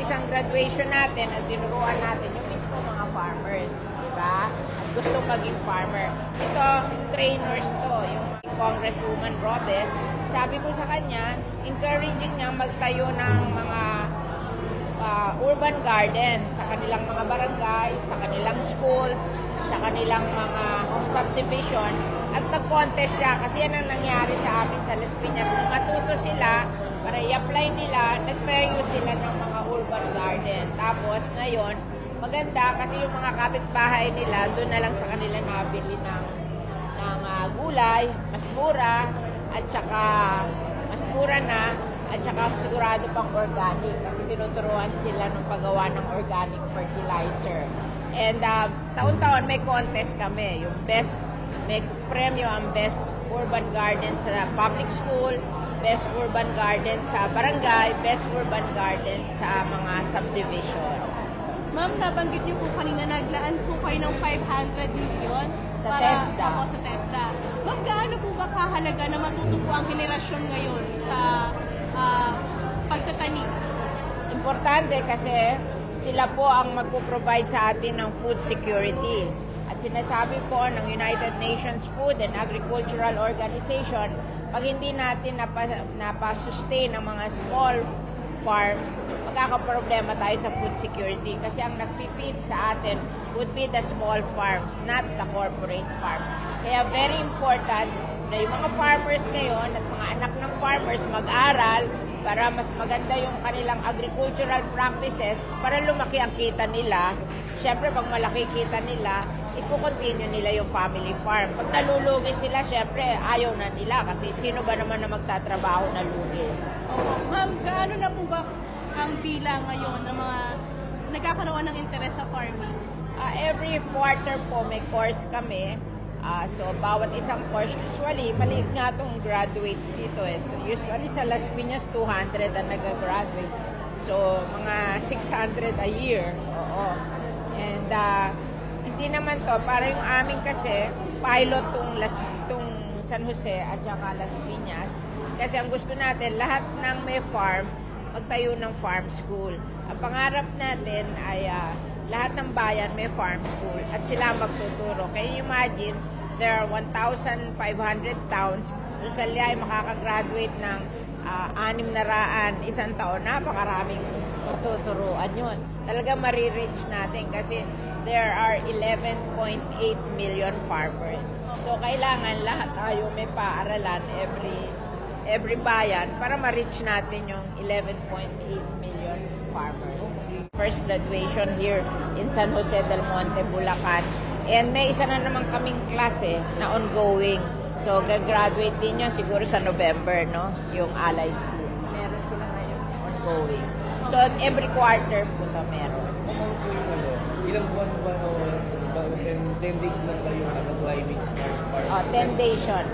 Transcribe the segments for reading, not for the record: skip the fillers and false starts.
isang graduation natin at tinuruan natin yung mismo mga farmers, di ba? At gusto maging farmer. Ito, trainers to, yung Congresswoman Robes. Sabi ko sa kanya, encouraging niya magtayo ng mga urban garden sa kanilang mga barangay, sa kanilang schools, sa kanilang mga subdivision. At nag-contest siya kasi yan ang nangyari sa amin sa Las Piñas. Kung matuto sila, para i-apply nila, nagtayo sila ng mga urban garden. Tapos ngayon, maganda kasi yung mga kapitbahay nila, doon na lang sa kanila nabili ng gulay, mas mura, at saka mas mura na, at saka sigurado pang organic kasi tinuturuan sila ng paggawa ng organic fertilizer. And taon-taon may contest kami, yung may premyo ang best urban garden sa public school, best urban garden sa barangay, best urban garden sa mga subdivision. Ma'am, nabanggit niyo po kanina, naglaan po kayo ng 500 million sa TESDA. Sa TESDA. Ma'am, gaano po ba kahalaga na matuto po ang henerasyon ngayon sa pagtatanim? Importante kasi sila po ang magpo-provide sa atin ng food security. At sinasabi po ng United Nations Food and Agricultural Organization, pag hindi natin napasustain ang mga small farms, magkakaproblema tayo sa food security kasi ang nag-feed sa atin would be the small farms, not the corporate farms. Kaya very important na yung mga farmers ngayon at mga anak ng farmers mag-aral para mas maganda yung kanilang agricultural practices para lumaki ang kita nila. Siyempre, pag malaki kita nila, i-continue nila yung family farm. Pag nalulugi sila, siyempre, ayaw na nila kasi sino ba naman na magtatrabaho na lugi? Ma'am, gaano na po ba ang bilang ngayon ng mga nagkakaroon ng interes sa farming? Every quarter po may course kami. So, bawat isang course, usually, maliit nga itong graduates dito. So, usually sa Las Piñas, 200 ang nag-graduate. So, mga 600 a year. Oo. And, hindi naman to, para yung amin kasi, pilot tong San Jose at saka Las Piñas. Kasi ang gusto natin, lahat ng may farm, magtayo ng farm school. Ang pangarap natin ay lahat ng bayan may farm school at sila magtuturo. Can you imagine, there are 1,500 towns. Rizal ay makakagraduate ng 600 isang taon. Napakaraming matuturuan yun. Talaga marireach natin kasi there are 11.8 million farmers. So, kailangan lahat tayo may paaralan every bayan para ma-reach natin yung 11.8 million farmers. First graduation here in San Jose del Monte, Bulacan. And may isa na naman kaming klase na ongoing. So, gagraduate din yun siguro sa November, no? Yung Allied Seeds. Meron sila ngayon ongoing. So, every quarter po na meron. Ilang buwan ba 10 days lang kayo nag-apply farm? 10 days yun.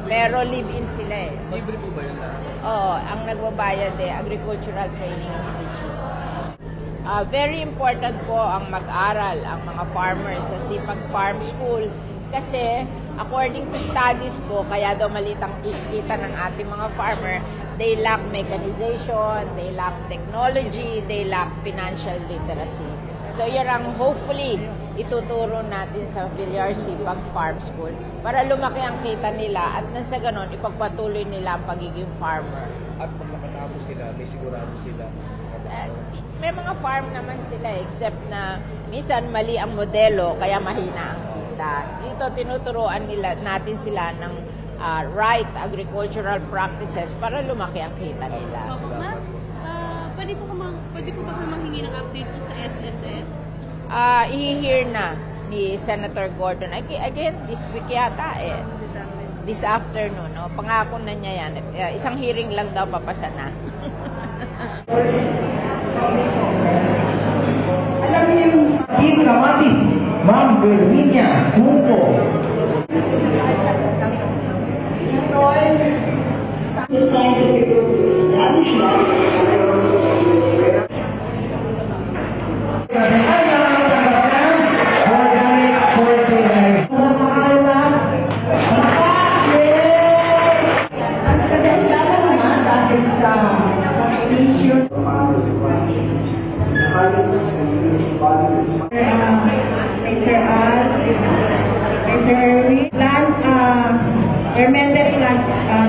Pero live-in sila eh. Libre po ba yun lahat? Oo, ang nagbabayad Agricultural Training Institute. Very important po ang mag-aral ang mga farmers sa Sipag Farm School kasi according to studies po, kaya daw malitang kita ng ating mga farmer, they lack mechanization, they lack technology, they lack financial literacy. So yan ang hopefully ituturo natin sa Villar Sipag Farm School para lumaki ang kita nila at nang sa ganon ipagpatuloy nila ang pagiging farmer. At pag nakatapos sila, may sigurado sila. May mga farm naman sila except na minsan mali ang modelo kaya mahina ang kita. Dito tinuturuan natin sila ng right agricultural practices para lumaki ang kita nila. Ma'am, pwede po ba kayo manghingi ng update po sa SSS? I-hear na ni Senator Gordon. Again, this week yata eh. This afternoon, no? Pangako na niya yan. Isang hearing lang daw papasa na. Alam niyo yung Kim Kamatis, Ma'am Virginia Junco. It's time to establish fermented plant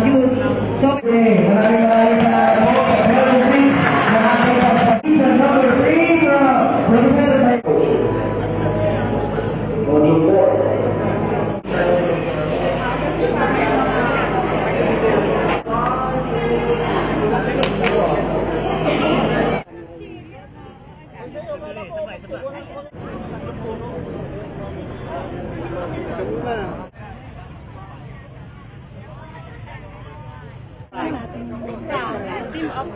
juice. So, Maraming salamat po. Meron din na ating season number 3 presented by Module 4. Team up.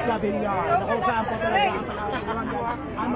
Sabi niya, ako saan po talaga ang